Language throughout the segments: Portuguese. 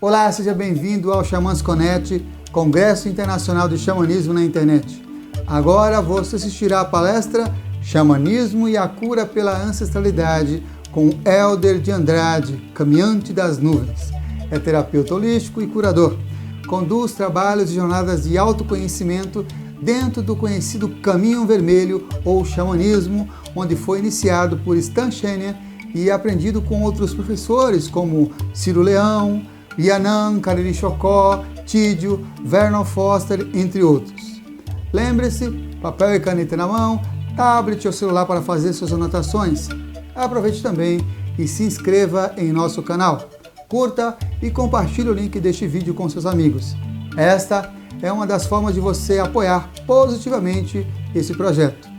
Olá, seja bem-vindo ao Xamãs Connect, Congresso Internacional de Xamanismo na Internet. Agora você assistirá à palestra Xamanismo e a Cura pela Ancestralidade com Hélder de Andrade, caminhante das nuvens. É terapeuta holístico e curador. Conduz trabalhos e jornadas de autoconhecimento dentro do conhecido Caminho Vermelho ou Xamanismo, onde foi iniciado por Stan Shenian e aprendido com outros professores como Ciro Leão, Yanam, Cariri Chocó, Tídio, Vernon Foster, entre outros. Lembre-se, papel e caneta na mão, tablet ou celular para fazer suas anotações. Aproveite também e se inscreva em nosso canal. Curta e compartilhe o link deste vídeo com seus amigos. Esta é uma das formas de você apoiar positivamente esse projeto.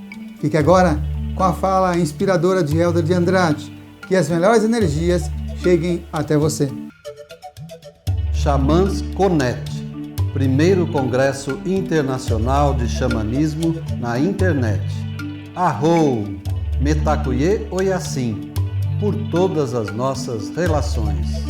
Fique agora com a fala inspiradora de Hélder de Andrade. Que as melhores energias cheguem até você. Xamãs Connect, primeiro congresso internacional de xamanismo na internet. Arrou, Metacuye Oyassim, por todas as nossas relações.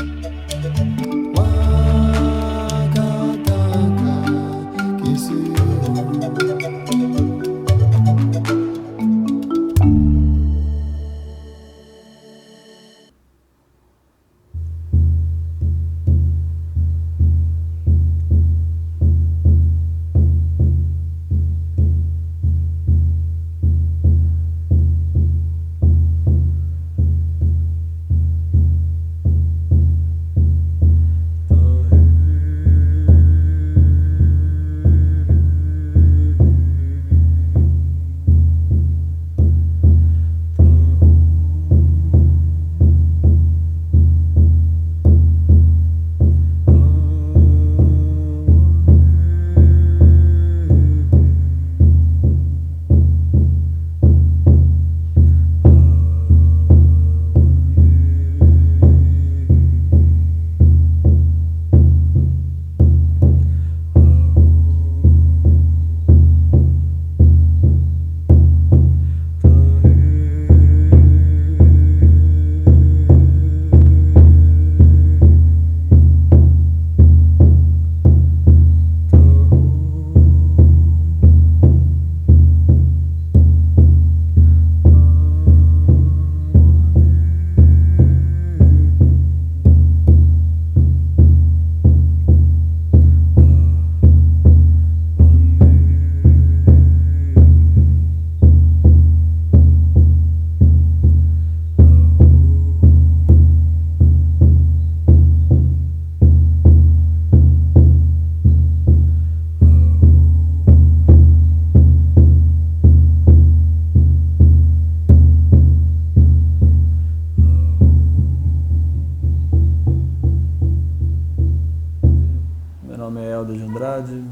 Meu nome é Hélder de Andrade,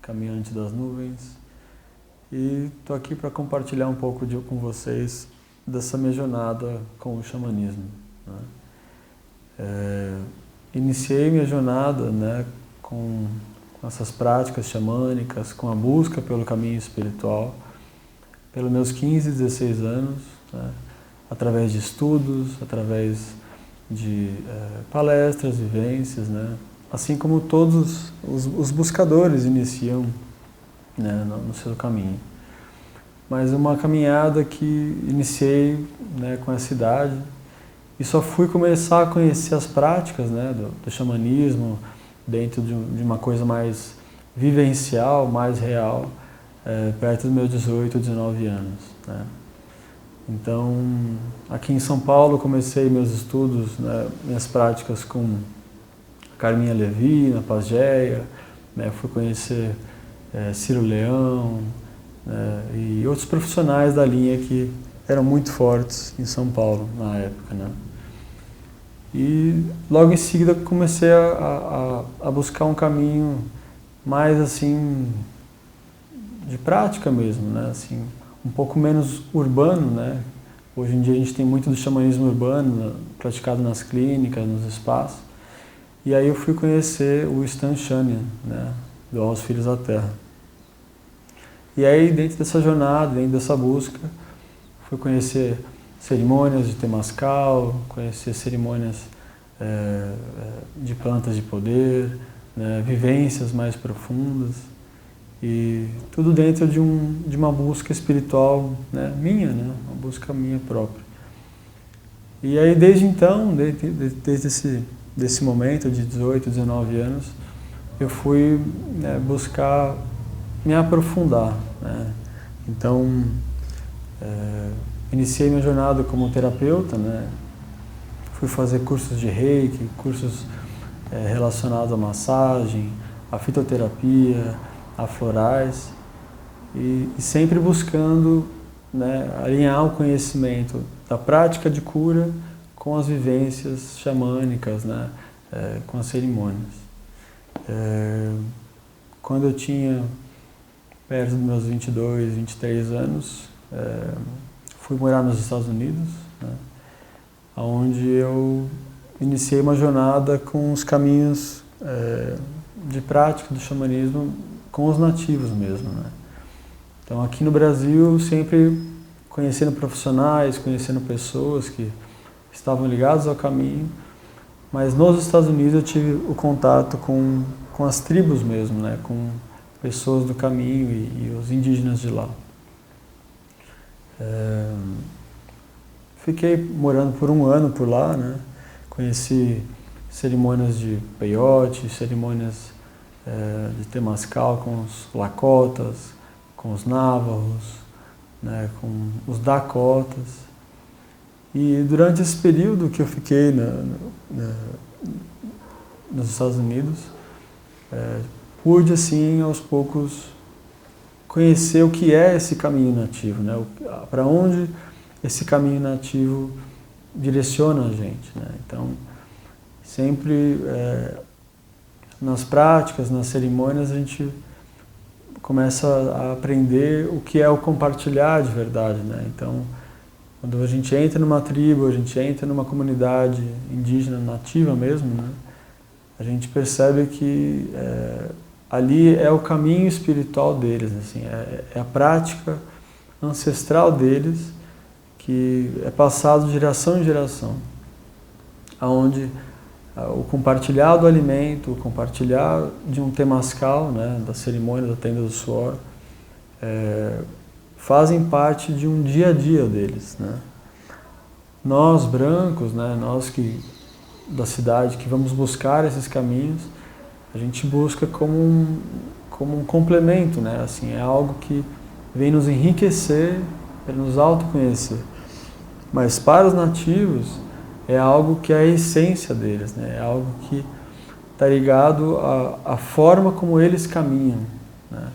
caminhante das nuvens, e estou aqui para compartilhar um pouco com vocês dessa minha jornada com o xamanismo, né? Iniciei minha jornada, né, com essas práticas xamânicas, com a busca pelo caminho espiritual, pelos meus 15, 16 anos, né, através de estudos, através de palestras, vivências, né? Assim como todos os buscadores iniciam, né, no seu caminho. Mas uma caminhada que iniciei, né, com essa idade e só fui começar a conhecer as práticas, né, do xamanismo dentro de uma coisa mais vivencial, mais real, perto dos meus 18, 19 anos, né. Então, aqui em São Paulo comecei meus estudos, né, minhas práticas com Carminha Levi, na Pagéia, né, fui conhecer Ciro Leão, né, e outros profissionais da linha que eram muito fortes em São Paulo na época, né. E logo em seguida comecei a buscar um caminho mais assim de prática mesmo, né, assim, um pouco menos urbano, né. Hoje em dia a gente tem muito do xamanismo urbano praticado nas clínicas, nos espaços. E aí eu fui conhecer o Stan Shenian, né, do Aos Filhos da Terra. E aí, dentro dessa jornada, dentro dessa busca, fui conhecer cerimônias de Temascal, conhecer cerimônias de plantas de poder, né, vivências mais profundas, e tudo dentro de uma busca espiritual, né, minha, né, uma busca minha própria. E aí desde então, desde esse momento de 18, 19 anos, eu fui, né, buscar me aprofundar, né. Então, iniciei minha jornada como terapeuta, né. Fui fazer cursos de Reiki, cursos relacionados à massagem, à fitoterapia, a florais, e sempre buscando, né, alinhar o conhecimento da prática de cura com as vivências xamânicas, né, com as cerimônias. Quando eu tinha perto dos meus 22, 23 anos, fui morar nos Estados Unidos, né, onde eu iniciei uma jornada com os caminhos de prática do xamanismo com os nativos mesmo, né. Então aqui no Brasil, sempre conhecendo profissionais, conhecendo pessoas que estavam ligadas ao caminho, mas nos Estados Unidos eu tive o contato com as tribos mesmo, né, com pessoas do caminho e os indígenas de lá. Fiquei morando por um ano por lá, né, conheci cerimônias de peyote, cerimônias de temazcal com os lakotas, com os navajos, né, com os dakotas. E durante esse período que eu fiquei nos Estados Unidos, pude, assim, aos poucos, conhecer o que é esse caminho nativo, né, para onde esse caminho nativo direciona a gente, né. Então, sempre nas práticas, nas cerimônias, a gente começa a aprender o que é o compartilhar de verdade, né. Então, quando a gente entra numa tribo, a gente entra numa comunidade indígena nativa mesmo, né, a gente percebe que ali é o caminho espiritual deles, assim, é a prática ancestral deles que é passado de geração em geração, aonde o compartilhar do alimento, o compartilhar de um temazcal, né, da cerimônia da tenda do suor, fazem parte de um dia a dia deles, né. Nós brancos, né, nós da cidade que vamos buscar esses caminhos, a gente busca como um complemento, né, assim, é algo que vem nos enriquecer, para nos autoconhecer. Mas para os nativos é algo que é a essência deles, né, é algo que está ligado à forma como eles caminham, né.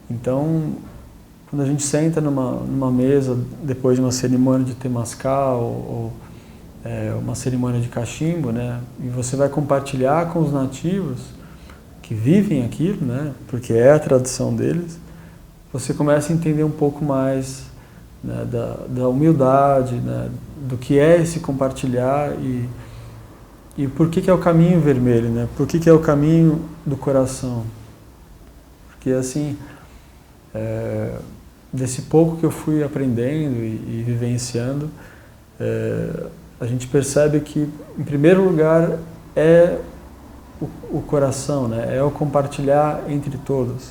Então, quando a gente senta numa mesa, depois de uma cerimônia de temazcal ou uma cerimônia de cachimbo, né, e você vai compartilhar com os nativos que vivem aquilo, né, porque é a tradição deles, você começa a entender um pouco mais, né, da humildade, né, do que é esse compartilhar e por que é o caminho vermelho, né, por que é o caminho do coração. Porque assim, desse pouco que eu fui aprendendo e vivenciando, a gente percebe que, em primeiro lugar, é o coração, né? É o compartilhar entre todos.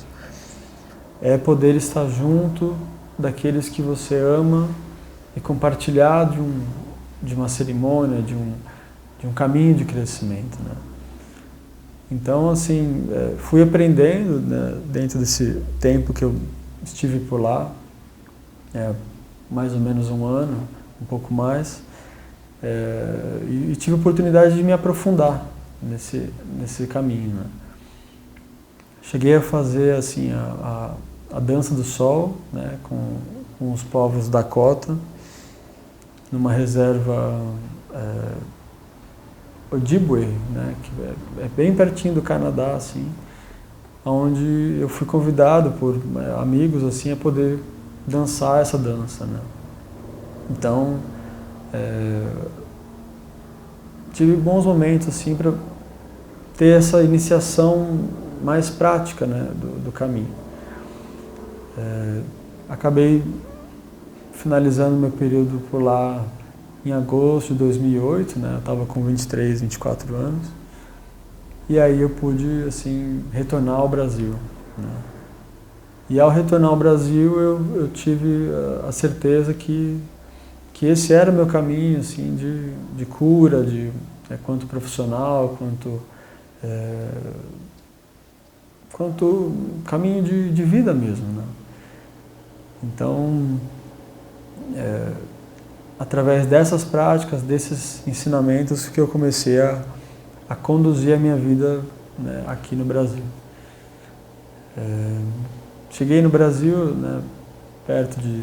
É poder estar junto daqueles que você ama e compartilhar de uma cerimônia, de um caminho de crescimento, né? Então, assim, fui aprendendo, né, dentro desse tempo que eu estive por lá, mais ou menos um ano, um pouco mais, e tive a oportunidade de me aprofundar nesse caminho, né? Cheguei a fazer assim a dança do sol, né, com os povos Dakota, numa reserva Ojibwe, né, que é bem pertinho do Canadá, assim, onde eu fui convidado por amigos assim a poder dançar essa dança, né? Então, tive bons momentos assim para ter essa iniciação mais prática, né, do caminho. Acabei finalizando meu período por lá em agosto de 2008, né? Eu estava com 23, 24 anos. E aí eu pude, assim, retornar ao Brasil, né? E ao retornar ao Brasil, eu tive a certeza que esse era o meu caminho, assim, de cura, quanto profissional, quanto caminho de vida mesmo, né? Então, através dessas práticas, desses ensinamentos, que eu comecei a conduzir a minha vida, né, aqui no Brasil. Cheguei no Brasil, né, perto de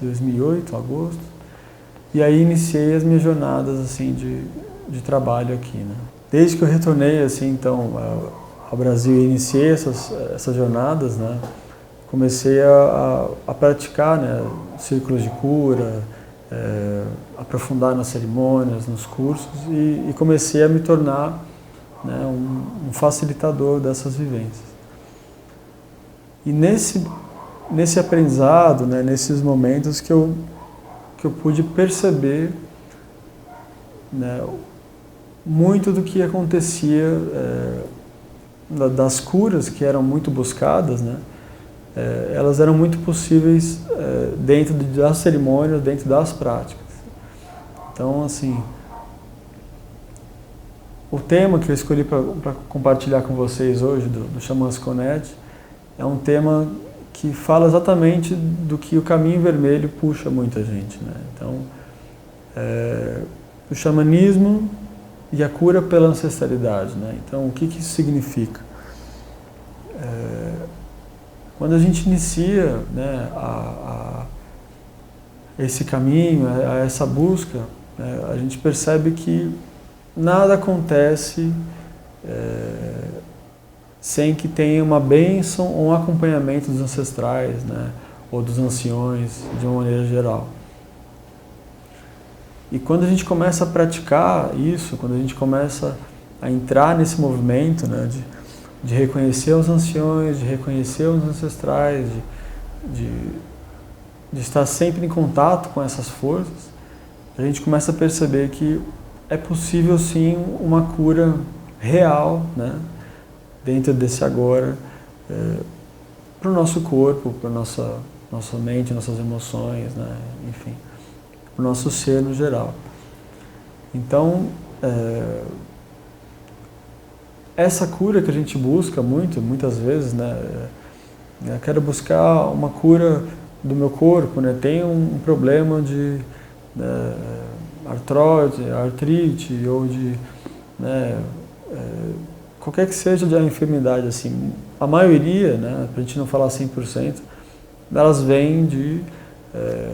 2008, agosto, e aí iniciei as minhas jornadas, assim, de trabalho aqui, né. Desde que eu retornei, assim, então, ao Brasil e iniciei essas jornadas, né, comecei a praticar, né, círculos de cura, aprofundar nas cerimônias, nos cursos, e comecei a me tornar, né, um facilitador dessas vivências. E nesse aprendizado, né, nesses momentos que eu pude perceber, né, muito do que acontecia, das curas que eram muito buscadas, né, elas eram muito possíveis dentro das cerimônias, dentro das práticas. Então, assim, o tema que eu escolhi para compartilhar com vocês hoje, do Xamãs Connect, é um tema que fala exatamente do que o caminho vermelho puxa muita gente, né? Então, o xamanismo e a cura pela ancestralidade, né? Então, o que isso significa? Quando a gente inicia, né, esse caminho, a essa busca, né, a gente percebe que nada acontece sem que tenha uma bênção ou um acompanhamento dos ancestrais, né, ou dos anciões, de uma maneira geral. E quando a gente começa a praticar isso, quando a gente começa a entrar nesse movimento, né, de reconhecer os anciões, de reconhecer os ancestrais, de estar sempre em contato com essas forças, a gente começa a perceber que é possível sim uma cura real, né, dentro desse agora, para o nosso corpo, para a nossa mente, nossas emoções, né, enfim, para o nosso ser no geral. Então, essa cura que a gente busca muitas vezes, né, eu quero buscar uma cura do meu corpo, né, tenho um problema de artrite ou de, né, qualquer que seja a enfermidade, assim, a maioria, né, para a gente não falar 100%, elas vêm de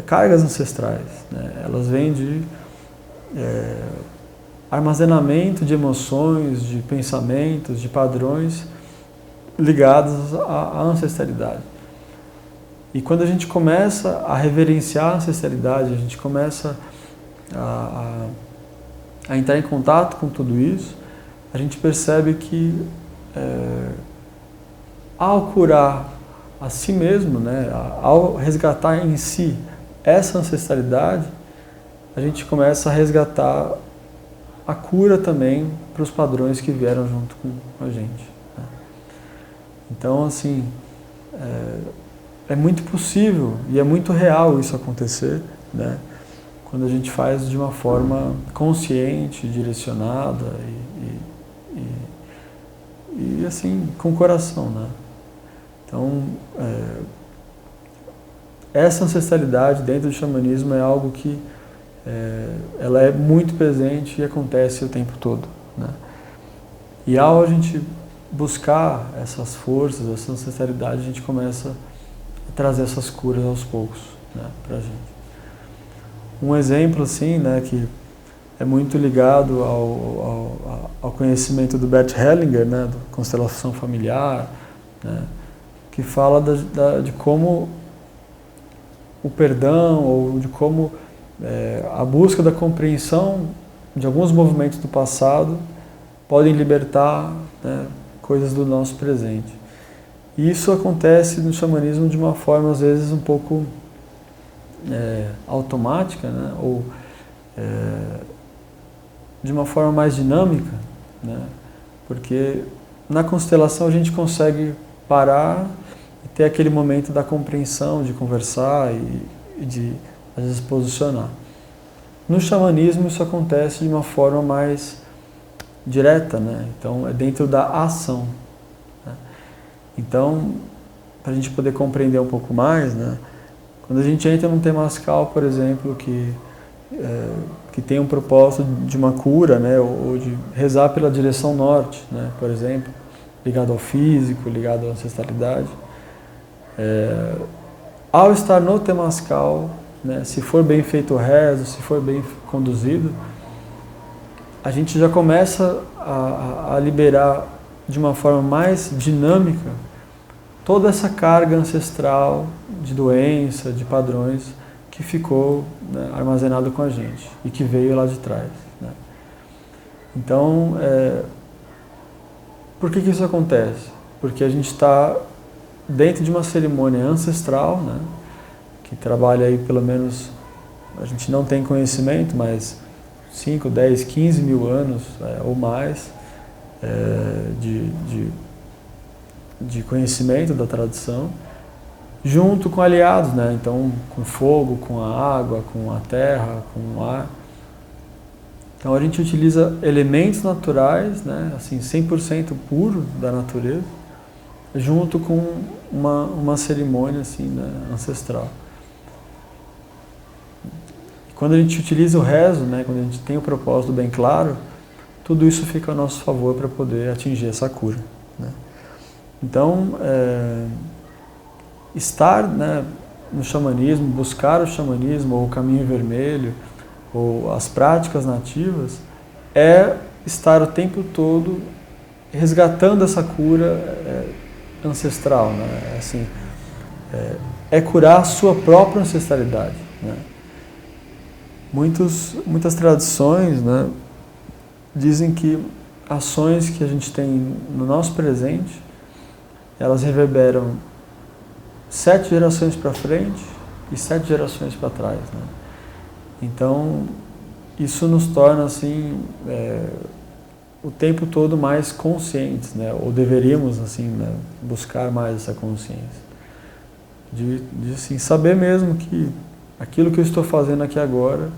cargas ancestrais, né, elas vêm de armazenamento de emoções, de pensamentos, de padrões ligados à ancestralidade. E quando a gente começa a reverenciar a ancestralidade, a gente começa a entrar em contato com tudo isso, a gente percebe que ao curar a si mesmo, né, ao resgatar em si essa ancestralidade, a gente começa a resgatar a cura também para os padrões que vieram junto com a gente, né? Então, assim, é muito possível e é muito real isso acontecer, né, quando a gente faz de uma forma consciente, direcionada e assim, com o coração, né? Então, essa ancestralidade dentro do xamanismo é algo que ela é muito presente e acontece o tempo todo, né? E ao a gente buscar essas forças, essa ancestralidade, a gente começa a trazer essas curas aos poucos, né, pra gente. Um exemplo, assim, né, que é muito ligado ao conhecimento do Bert Hellinger, né, da constelação familiar, né, que fala de como o perdão ou de como a busca da compreensão de alguns movimentos do passado podem libertar, né, coisas do nosso presente. E isso acontece no xamanismo de uma forma, às vezes, um pouco automática, né? Ou de uma forma mais dinâmica, né? Porque na constelação a gente consegue parar e ter aquele momento da compreensão, de conversar e de, às vezes, posicionar. No xamanismo isso acontece de uma forma mais direta, né? Então é dentro da ação, né? Então, para a gente poder compreender um pouco mais, né? Quando a gente entra num temazcal, por exemplo, que tem um propósito de uma cura, né? Ou de rezar pela direção norte, né? Por exemplo, ligado ao físico, ligado à ancestralidade. Ao estar no temazcal, né? Se for bem feito o rezo, se for bem conduzido, a gente já começa a liberar de uma forma mais dinâmica toda essa carga ancestral de doença, de padrões que ficou, né, armazenado com a gente e que veio lá de trás, né? Então, por que isso acontece? Porque a gente está dentro de uma cerimônia ancestral, né, que trabalha aí pelo menos, a gente não tem conhecimento, mas 5, 10, 15 mil anos ou mais de conhecimento da tradição, junto com aliados, né? Então, com fogo, com a água, com a terra, com o ar. Então a gente utiliza elementos naturais, né? Assim, 100% puro da natureza, junto com uma cerimônia assim, né, ancestral. Quando a gente utiliza o rezo, né, quando a gente tem o propósito bem claro, tudo isso fica a nosso favor para poder atingir essa cura, né? Então, estar, né, no xamanismo, buscar o xamanismo, ou o caminho vermelho, ou as práticas nativas, é estar o tempo todo resgatando essa cura ancestral, né? Assim, é curar a sua própria ancestralidade, né? Muitas tradições, né, dizem que ações que a gente tem no nosso presente, elas reverberam 7 gerações para frente e 7 gerações para trás, né? Então, isso nos torna assim, o tempo todo mais conscientes, né? Ou deveríamos assim, né, buscar mais essa consciência de assim, saber mesmo que aquilo que eu estou fazendo aqui agora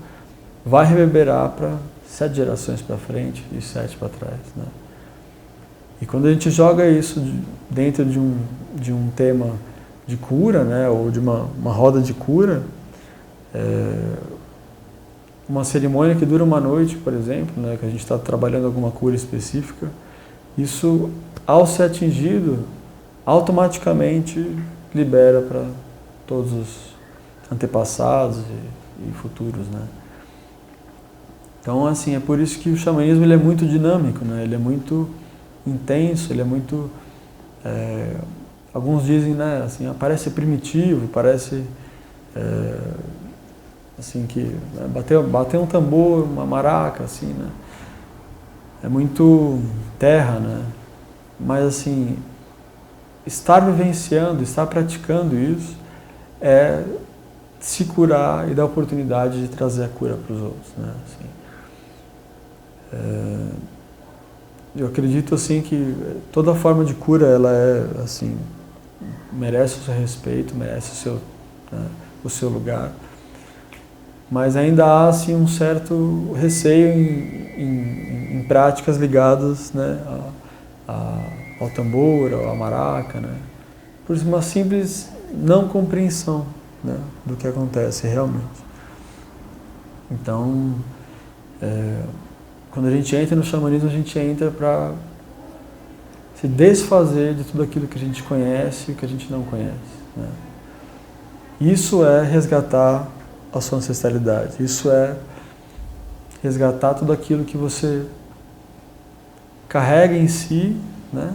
vai reverberar para 7 gerações para frente e 7 para trás, né? E quando a gente joga isso dentro de um tema de cura, né, ou de uma roda de cura, uma cerimônia que dura uma noite, por exemplo, né, que a gente está trabalhando alguma cura específica, isso, ao ser atingido, automaticamente libera para todos os antepassados e futuros, né? Então, assim, é por isso que o xamanismo ele é muito dinâmico, né? Ele é muito intenso, ele é muito... alguns dizem, né, assim, parece primitivo, parece assim que, né, bater um tambor, uma maraca, assim, né? É muito terra, né? Mas, assim, estar vivenciando, estar praticando isso é se curar e dar oportunidade de trazer a cura para os outros, né? Assim, eu acredito assim que toda forma de cura ela é assim, merece o seu respeito, merece o seu lugar, mas ainda há assim um certo receio em práticas ligadas, né, ao tambor, à maraca, né, por uma simples não compreensão, né, do que acontece realmente. Então, quando a gente entra no xamanismo, a gente entra para se desfazer de tudo aquilo que a gente conhece e que a gente não conhece, né? Isso é resgatar a sua ancestralidade, isso é resgatar tudo aquilo que você carrega em si, né?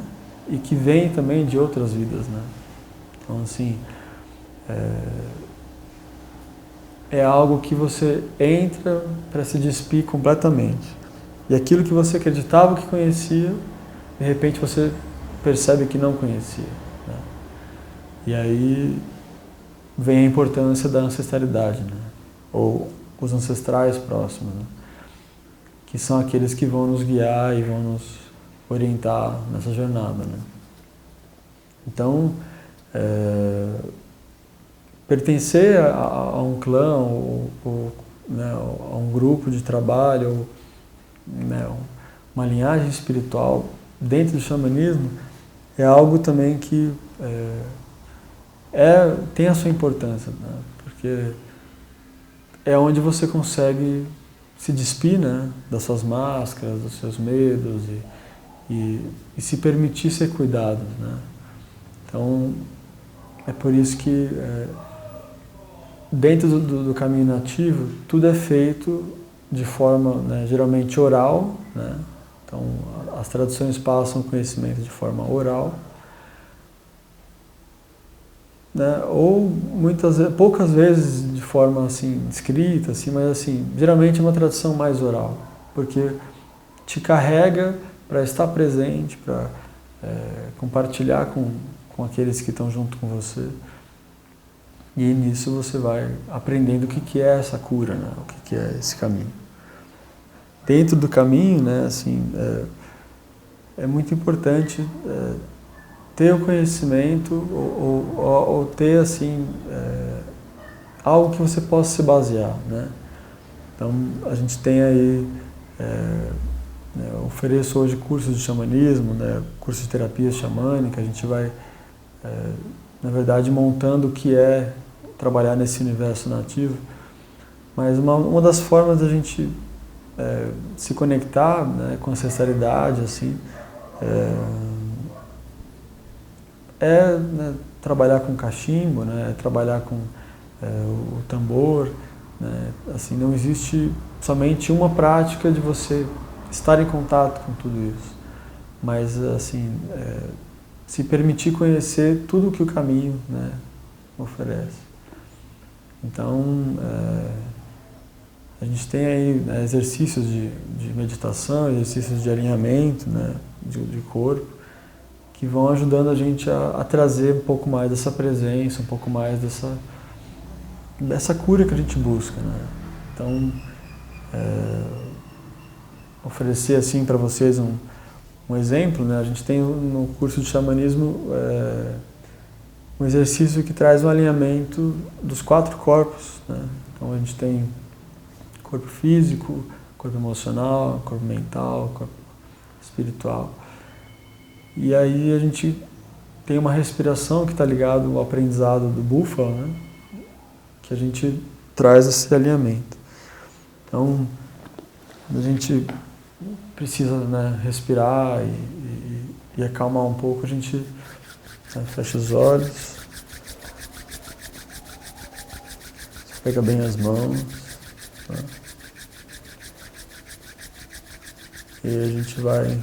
E que vem também de outras vidas, né? Então, assim, é algo que você entra para se despir completamente. E aquilo que você acreditava que conhecia, de repente você percebe que não conhecia, né? E aí vem a importância da ancestralidade, né? Ou os ancestrais próximos, né? Que são aqueles que vão nos guiar e vão nos orientar nessa jornada, né? Então, pertencer a um clã ou né, a um grupo de trabalho, ou, né, uma linhagem espiritual dentro do xamanismo é algo também que tem a sua importância, né? Porque é onde você consegue se despir, né, das suas máscaras, dos seus medos e se permitir ser cuidado, né? Então, é por isso que dentro do caminho nativo, tudo é feito de forma, né, geralmente oral, né? Então, as tradições passam o conhecimento de forma oral, né? Ou poucas vezes de forma assim escrita, assim, mas assim, geralmente é uma tradição mais oral, porque te carrega para estar presente, para compartilhar com aqueles que estão junto com você. E nisso você vai aprendendo o que é essa cura, né? O que é esse caminho. Dentro do caminho, né, assim, é muito importante ter o conhecimento ou ter assim, algo que você possa se basear, né? Então, a gente tem aí, né, eu ofereço hoje cursos de xamanismo, né, cursos de terapia xamânica, a gente vai, na verdade, montando o que é trabalhar nesse universo nativo, mas uma das formas da gente se conectar, né, com a ancestralidade, assim, né, trabalhar com cachimbo, né, trabalhar com o tambor, né, assim, não existe somente uma prática de você estar em contato com tudo isso, mas assim, se permitir conhecer tudo o que o caminho, né, oferece. Então, a gente tem aí, né, exercícios de meditação, exercícios de alinhamento, né, de corpo, que vão ajudando a gente a trazer um pouco mais dessa presença, um pouco mais dessa cura que a gente busca, né? Então, oferecer assim para vocês um exemplo, né? A gente tem no curso de xamanismo um exercício que traz um alinhamento dos 4 corpos, né? Então a gente tem corpo físico, corpo emocional, corpo mental, corpo espiritual. E aí a gente tem uma respiração que está ligada ao aprendizado do búfalo, né? Que a gente traz esse alinhamento. Então, a gente precisa, né, respirar e acalmar um pouco, a gente, né, fecha os olhos, pega bem as mãos, né? E a gente vai,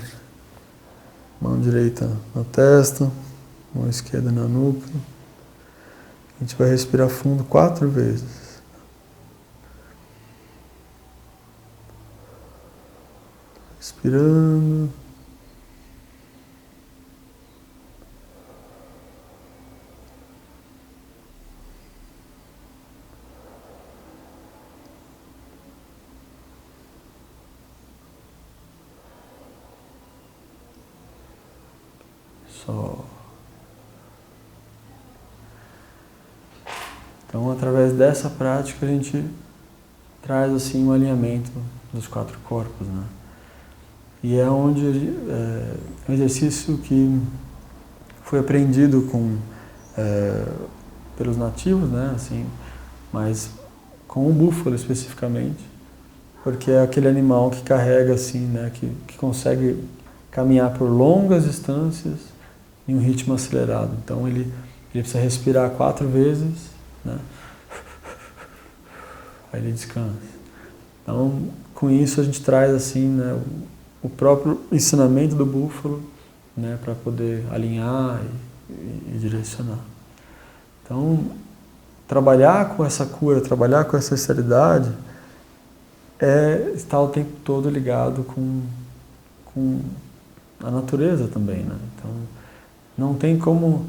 mão direita na testa, mão esquerda na nuca. A gente vai respirar fundo 4 vezes. Respirando. Só. Então, através dessa prática, a gente traz assim um alinhamento dos 4 corpos, né? E é onde um exercício que foi aprendido pelos nativos, né? Assim, mas com o búfalo especificamente, porque é aquele animal que carrega assim, né? Que consegue caminhar por longas distâncias em um ritmo acelerado. Então ele precisa respirar 4 vezes, né? Aí ele descansa. Então, com isso a gente traz assim, né, o próprio ensinamento do búfalo, né, para poder alinhar e direcionar. Então, trabalhar com essa cura, trabalhar com essa sinceridade é estar o tempo todo ligado com a natureza também, né? Então, não tem como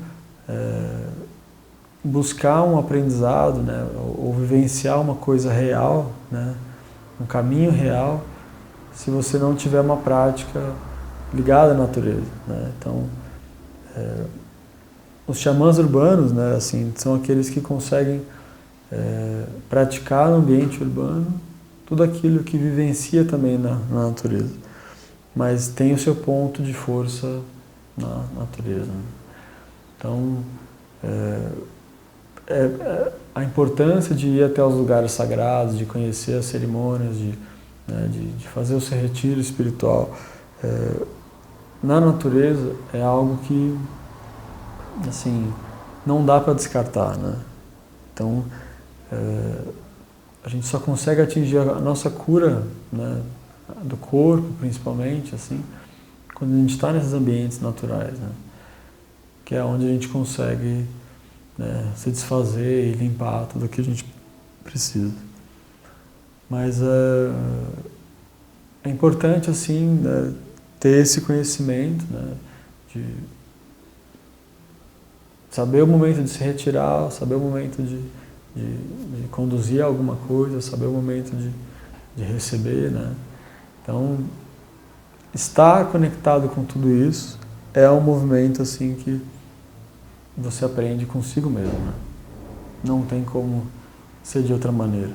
buscar um aprendizado, né, ou vivenciar uma coisa real, né, um caminho real, se você não tiver uma prática ligada à natureza, né? Então, os xamãs urbanos, né, assim, são aqueles que conseguem praticar no ambiente urbano tudo aquilo que vivencia também na natureza, mas tem o seu ponto de força na natureza, né? Então, a importância de ir até os lugares sagrados, de conhecer as cerimônias, de fazer o seu retiro espiritual na natureza é algo que, assim, não dá para descartar, né? Então, a gente só consegue atingir a nossa cura, né, do corpo, principalmente, assim, quando a gente está nesses ambientes naturais, né? Que é onde a gente consegue, né, se desfazer e limpar tudo o que a gente precisa. Mas é importante, assim, né, ter esse conhecimento, né, de saber o momento de se retirar, saber o momento de conduzir alguma coisa, saber o momento de receber, né? Então, estar conectado com tudo isso é um movimento, assim, que você aprende consigo mesmo, né? Não tem como ser de outra maneira.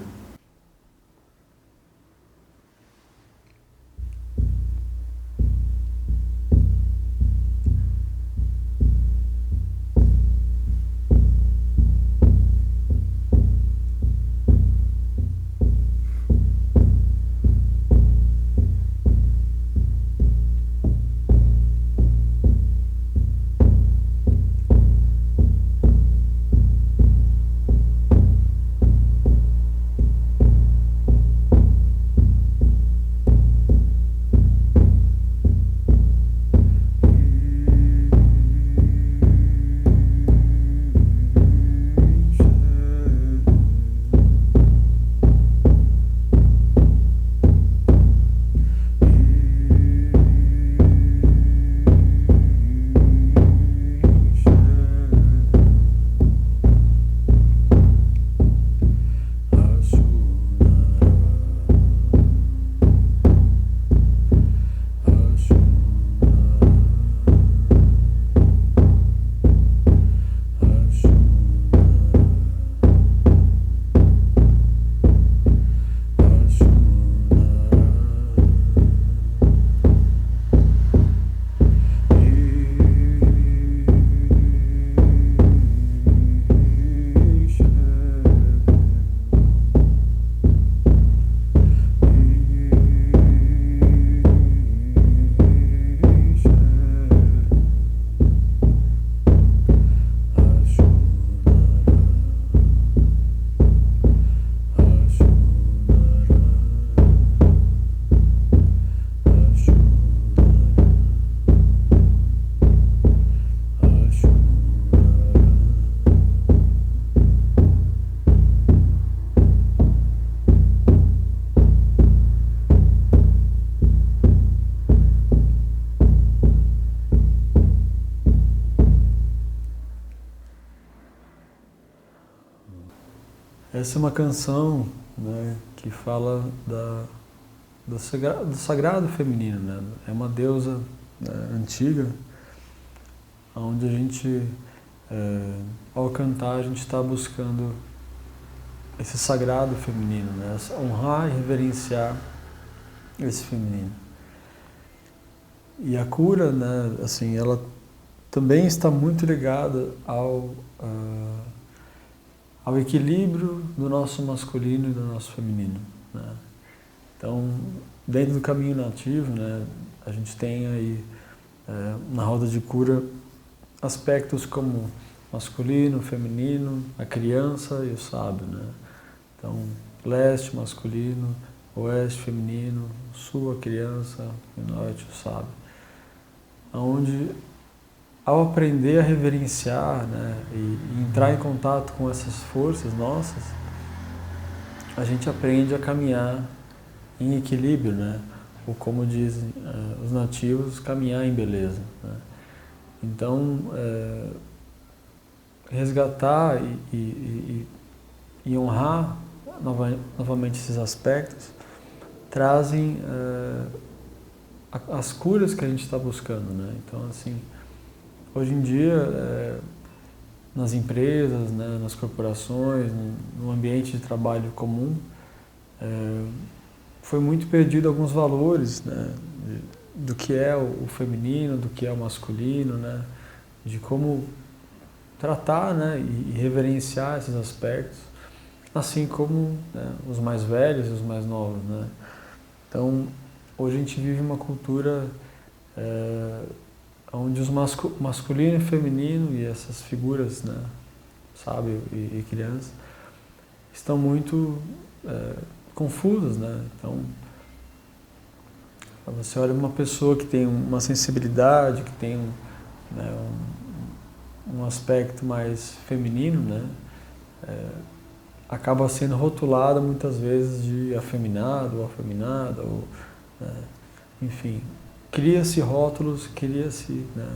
Essa é uma canção, né, que fala do sagrado feminino, né? É uma deusa, né, antiga, onde a gente, ao cantar, a gente está buscando esse sagrado feminino, né? Honrar e reverenciar esse feminino. E a cura, né, assim, ela também está muito ligada ao equilíbrio do nosso masculino e do nosso feminino, né? Então, dentro do caminho nativo, né, a gente tem aí, na roda de cura, aspectos como masculino, feminino, a criança e o sábio, né? Então, leste, masculino, oeste, feminino, sul, a criança, e norte, o sábio. Onde, ao aprender a reverenciar, né, e entrar em contato com essas forças nossas, a gente aprende a caminhar em equilíbrio, né? Ou como dizem os nativos, caminhar em beleza, né? Então, resgatar e honrar novamente esses aspectos trazem as curas que a gente está buscando, né? Então, assim, hoje em dia, nas empresas, né, nas corporações, no ambiente de trabalho comum, foi muito perdido alguns valores, né, do que é o feminino, do que é o masculino, né, de como tratar, né, e reverenciar esses aspectos, assim como, né, os mais velhos e os mais novos, né. Então, hoje a gente vive uma cultura onde os masculino e feminino e essas figuras, né, sábio e criança, estão muito confusas, né. Então, você olha uma pessoa que tem uma sensibilidade, que tem um aspecto mais feminino, né, acaba sendo rotulada muitas vezes de afeminado ou afeminada, ou, enfim, cria-se rótulos, cria-se, né,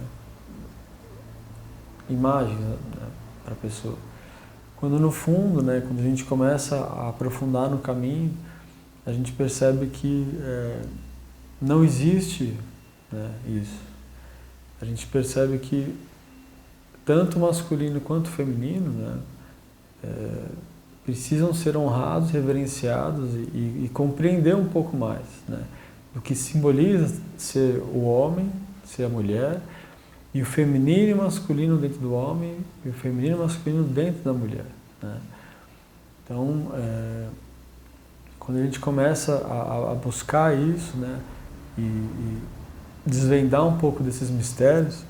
imagens, né, para a pessoa. Quando no fundo, né, quando a gente começa a aprofundar no caminho, a gente percebe que não existe, né, isso. A gente percebe que tanto masculino quanto feminino, né, precisam ser honrados, reverenciados e compreender um pouco mais, né, do que simboliza ser o homem, ser a mulher, e o feminino e o masculino dentro do homem, e o feminino e o masculino dentro da mulher, né. Então, quando a gente começa a buscar isso, né, e desvendar um pouco desses mistérios,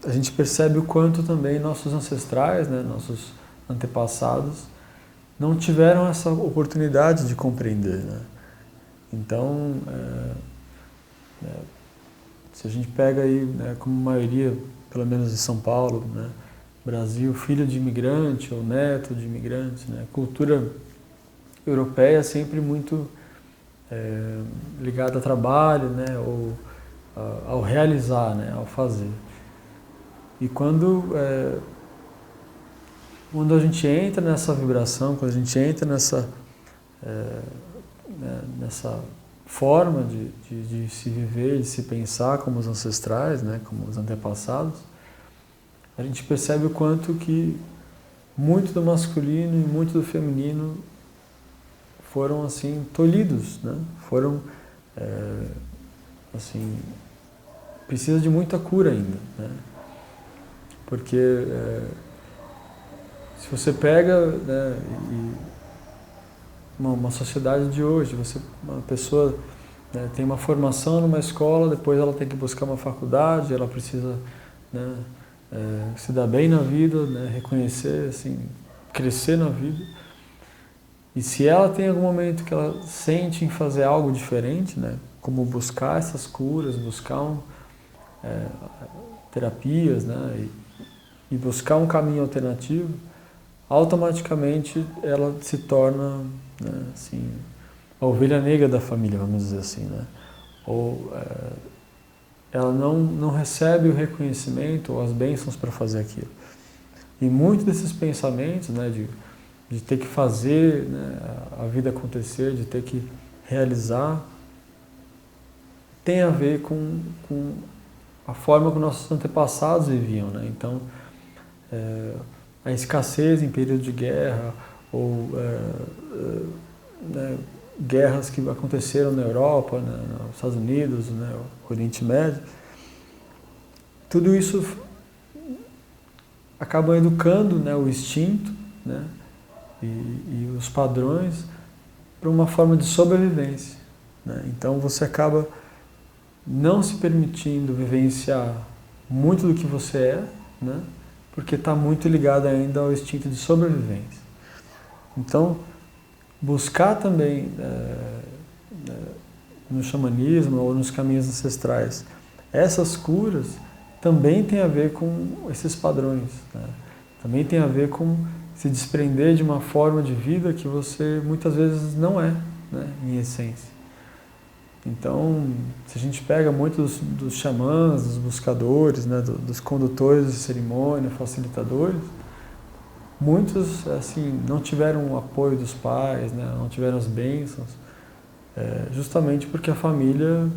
a gente percebe o quanto também nossos ancestrais, né, nossos antepassados, não tiveram essa oportunidade de compreender, né. Então, se a gente pega aí, né, como maioria, pelo menos em São Paulo, né, Brasil, filho de imigrante ou neto de imigrante, né, cultura europeia sempre muito ligada a trabalho, né, ou ao realizar, né, ao fazer. E quando a gente entra nessa vibração, quando a gente entra nessa forma de se viver, de se pensar como os ancestrais, né, como os antepassados, a gente percebe o quanto que muito do masculino e muito do feminino foram assim tolhidos, né? Foram assim, precisa de muita cura ainda, né? Porque se você pega, né, uma sociedade de hoje, uma pessoa, né, tem uma formação numa escola, depois ela tem que buscar uma faculdade, ela precisa, né, se dar bem na vida, né, reconhecer, assim, crescer na vida. E se ela tem algum momento que ela sente em fazer algo diferente, né, como buscar essas curas, buscar terapias, né, e buscar um caminho alternativo, automaticamente ela se torna, né, assim, a ovelha negra da família, vamos dizer assim, né? Ou ela não recebe o reconhecimento ou as bênçãos para fazer aquilo. E muitos desses pensamentos, né, de ter que fazer, né, a vida acontecer, de ter que realizar, tem a ver com a forma que nossos antepassados viviam, né? Então, a escassez em período de guerra, ou né, guerras que aconteceram na Europa, né, nos Estados Unidos, né, o Oriente Médio, tudo isso acaba educando, né, o instinto, né, e os padrões para uma forma de sobrevivência, né? Então você acaba não se permitindo vivenciar muito do que você é, né, porque está muito ligado ainda ao instinto de sobrevivência. Então, buscar também no xamanismo ou nos caminhos ancestrais essas curas também tem a ver com esses padrões, né? Também tem a ver com se desprender de uma forma de vida que você muitas vezes não é, né, em essência. Então, se a gente pega muitos dos xamãs, dos buscadores, né, dos condutores de cerimônia, facilitadores, muitos assim não tiveram o apoio dos pais, né? Não tiveram as bênçãos, justamente porque a família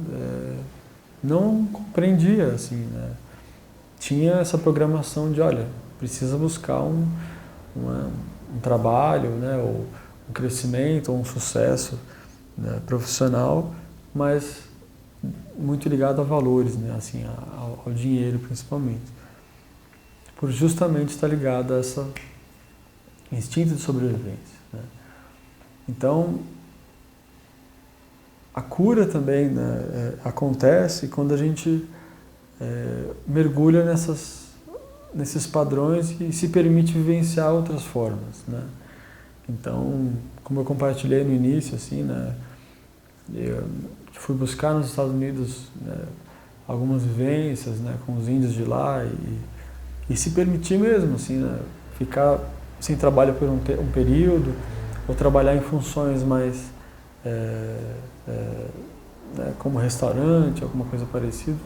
não compreendia, assim, né? Tinha essa programação de, olha, precisa buscar um trabalho, né? Ou um crescimento, ou um sucesso, né? Profissional, mas muito ligado a valores, né? Assim, ao dinheiro principalmente, por justamente estar ligado a essa instinto de sobrevivência, né? Então, a cura também, né, acontece quando a gente mergulha nesses padrões e se permite vivenciar outras formas, né? Então, como eu compartilhei no início, assim, né, eu fui buscar nos Estados Unidos, né, algumas vivências, né, com os índios de lá e se permitir mesmo, assim, né, ficar sem trabalho por um período, ou trabalhar em funções mais né, como restaurante, alguma coisa parecida,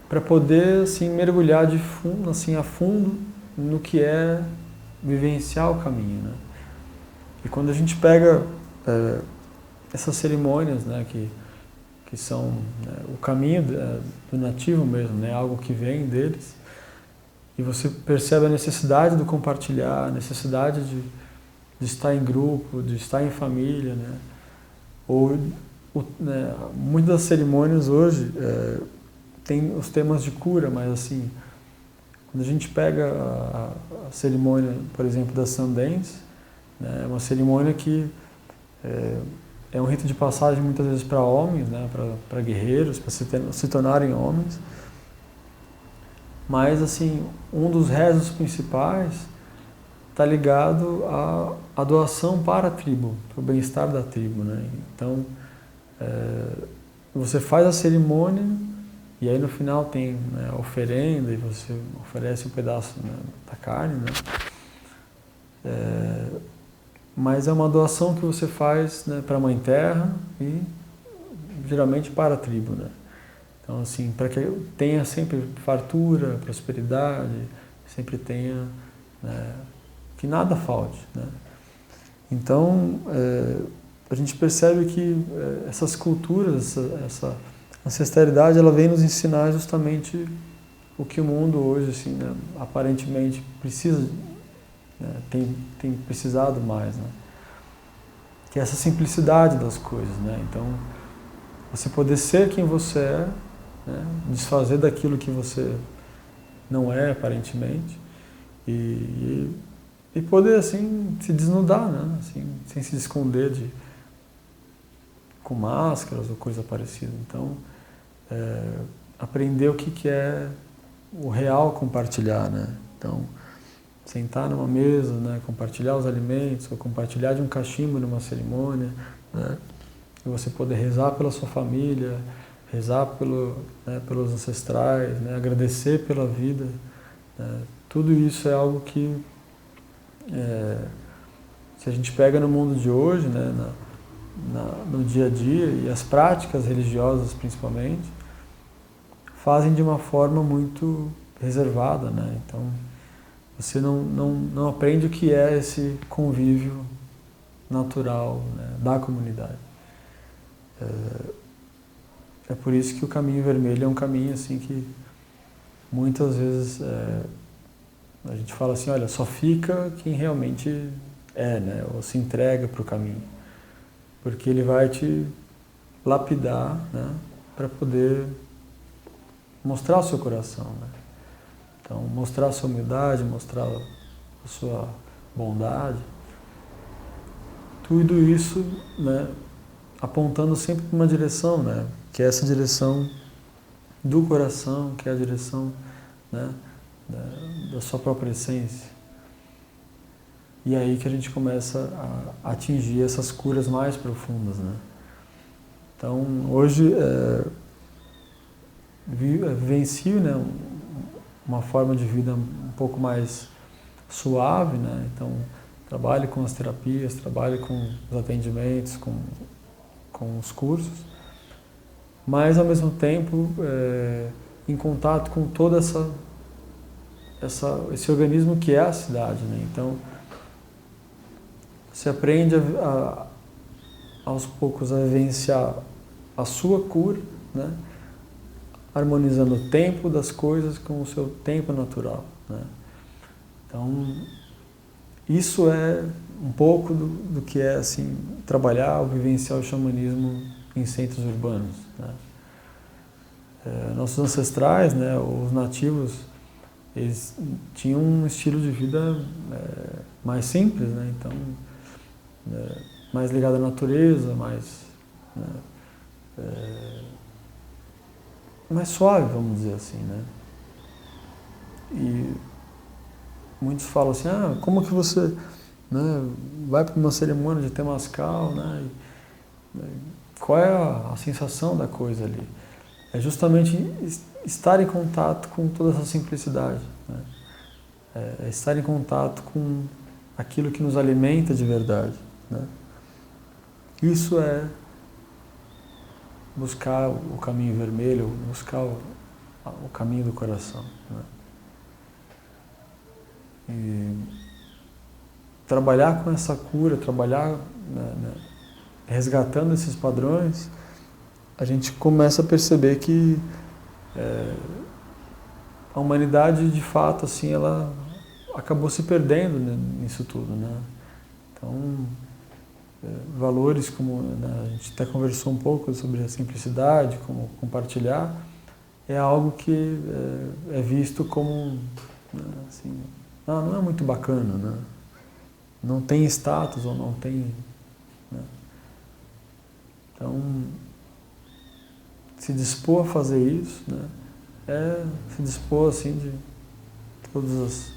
para poder assim mergulhar de fundo, assim a fundo no que é vivenciar o caminho, né? E quando a gente pega essas cerimônias, né, que são, né, o caminho do nativo mesmo, né, algo que vem deles, e você percebe a necessidade do compartilhar, a necessidade de estar em grupo, de estar em família, né? Ou né, muitas das cerimônias hoje tem os temas de cura, mas assim, quando a gente pega a cerimônia, por exemplo, da Sundance, né, é uma cerimônia que é um rito de passagem muitas vezes para homens, né, para guerreiros, para se tornarem homens. Mas assim, um dos rezos principais está ligado à doação para a tribo, para o bem-estar da tribo, né? Então, você faz a cerimônia e aí no final tem, né, a oferenda e você oferece um pedaço, né, da carne, né? Mas é uma doação que você faz, né, para a Mãe Terra e geralmente para a tribo, né? Então, assim, para que tenha sempre fartura, prosperidade, sempre tenha, né, que nada falte, né? Então, a gente percebe que essas culturas, essa ancestralidade, ela vem nos ensinar justamente o que o mundo hoje, assim, né, aparentemente precisa, né, tem precisado mais, né? Que é essa simplicidade das coisas, né? Então, você poder ser quem você é, né, desfazer daquilo que você não é aparentemente e poder assim se desnudar, né, assim, sem se esconder com máscaras ou coisa parecida. Então, aprender o que é o real compartilhar, né? Então, sentar numa mesa, né, compartilhar os alimentos ou compartilhar de um cachimbo numa cerimônia, né, e você poder rezar pela sua família, rezar pelos ancestrais, né, agradecer pela vida, né, tudo isso é algo que, se a gente pega no mundo de hoje, né, no dia a dia, e as práticas religiosas principalmente, fazem de uma forma muito reservada, né? Então, você não aprende o que é esse convívio natural, né, da comunidade. É por isso que o caminho vermelho é um caminho assim que muitas vezes a gente fala assim, olha, só fica quem realmente né, ou se entrega para o caminho, porque ele vai te lapidar, né, para poder mostrar o seu coração, né? Então, mostrar a sua humildade, mostrar a sua bondade, tudo isso, né, apontando sempre para uma direção, né, que é essa direção do coração, que é a direção, né, da sua própria essência. E é aí que a gente começa a atingir essas curas mais profundas, né? Então, hoje, vivencio, né, uma forma de vida um pouco mais suave, né? Então, trabalho com as terapias, trabalho com os atendimentos, com os cursos, mas ao mesmo tempo em contato com toda esse organismo que é a cidade, né? Então, você aprende aos poucos a vivenciar a sua cura, né? Harmonizando o tempo das coisas com o seu tempo natural, né? Então, isso é um pouco do que é assim, trabalhar ou vivenciar o xamanismo em centros urbanos, né? Nossos ancestrais, né, os nativos, eles tinham um estilo de vida mais simples, né? Então, mais ligado à natureza, mais suave, vamos dizer assim, né? E muitos falam assim, como que você, né, vai para uma cerimônia de temazcal, né? Qual é a sensação da coisa ali? É justamente estar em contato com toda essa simplicidade, né? É estar em contato com aquilo que nos alimenta de verdade, né? Isso é buscar o caminho vermelho, buscar o caminho do coração, né? E trabalhar com essa cura, trabalhar, né, resgatando esses padrões, a gente começa a perceber que a humanidade, de fato, assim, ela acabou se perdendo nisso tudo, né? Então, valores como, né, a gente até conversou um pouco sobre a simplicidade, como compartilhar, é algo que é visto como, né, assim, não é muito bacana, né? Não tem status ou não tem, né? Então, se dispor a fazer isso, né, é se dispor assim de todos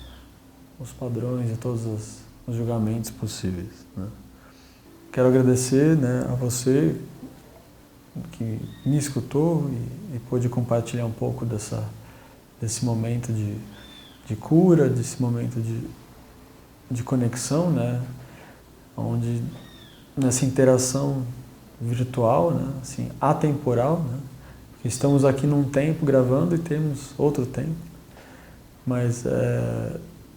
os padrões e todos os julgamentos possíveis, né? Quero agradecer, né, a você que me escutou e pôde compartilhar um pouco desse momento de cura, desse momento de conexão, né, onde nessa interação virtual, né, assim, atemporal, né, porque estamos aqui num tempo gravando e temos outro tempo, mas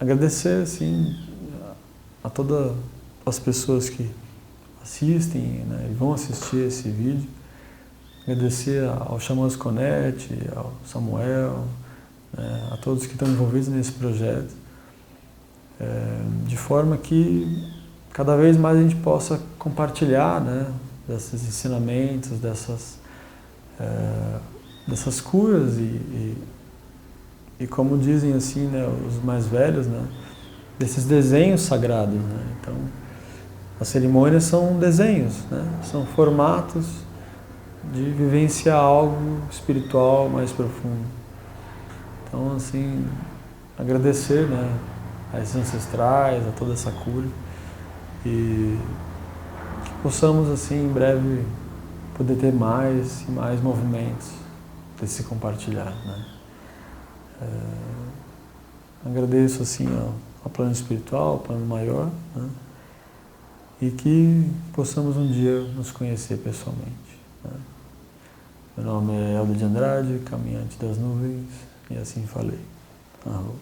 agradecer assim a todas as pessoas que assistem, né, e vão assistir esse vídeo, agradecer ao Xamãs Connect, ao Samuel, né, a todos que estão envolvidos nesse projeto, de forma que cada vez mais a gente possa compartilhar, né, desses ensinamentos, dessas curas e como dizem assim, né, os mais velhos, né, desses desenhos sagrados, né? Então, as cerimônias são desenhos, né? São formatos de vivenciar algo espiritual mais profundo. Então, assim, agradecer, né, a esses ancestrais, a toda essa cura e que possamos, assim, em breve poder ter mais e mais movimentos desse compartilhar, né? Agradeço, assim, ao plano espiritual, ao plano maior, né? E que possamos um dia nos conhecer pessoalmente, né? Meu nome é Helder de Andrade, caminhante das nuvens, e assim falei. Arro.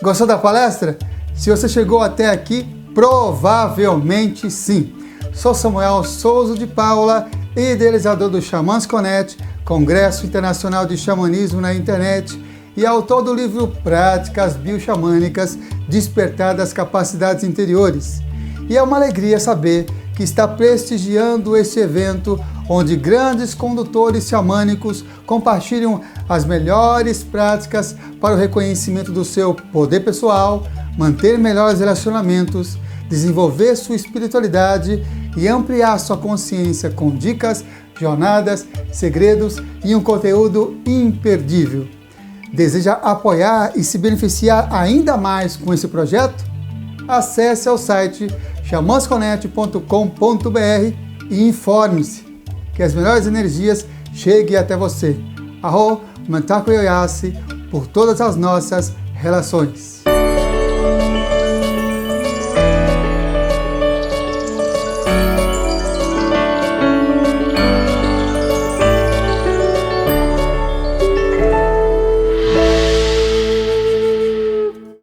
Gostou da palestra? Se você chegou até aqui, provavelmente sim. Sou Samuel Souza de Paula, idealizador do Xamãs Connect, Congresso Internacional de Xamanismo na Internet, e autor do livro Práticas Bioxamânicas, Despertar das Capacidades Interiores. E é uma alegria saber que está prestigiando este evento, onde grandes condutores xamânicos compartilham as melhores práticas para o reconhecimento do seu poder pessoal, manter melhores relacionamentos, desenvolver sua espiritualidade e ampliar sua consciência com dicas, jornadas, segredos e um conteúdo imperdível. Deseja apoiar e se beneficiar ainda mais com esse projeto? Acesse ao site xamansconnect.com.br e informe-se que as melhores energias cheguem até você. Arro, Mantaku Yoyasi, por todas as nossas relações.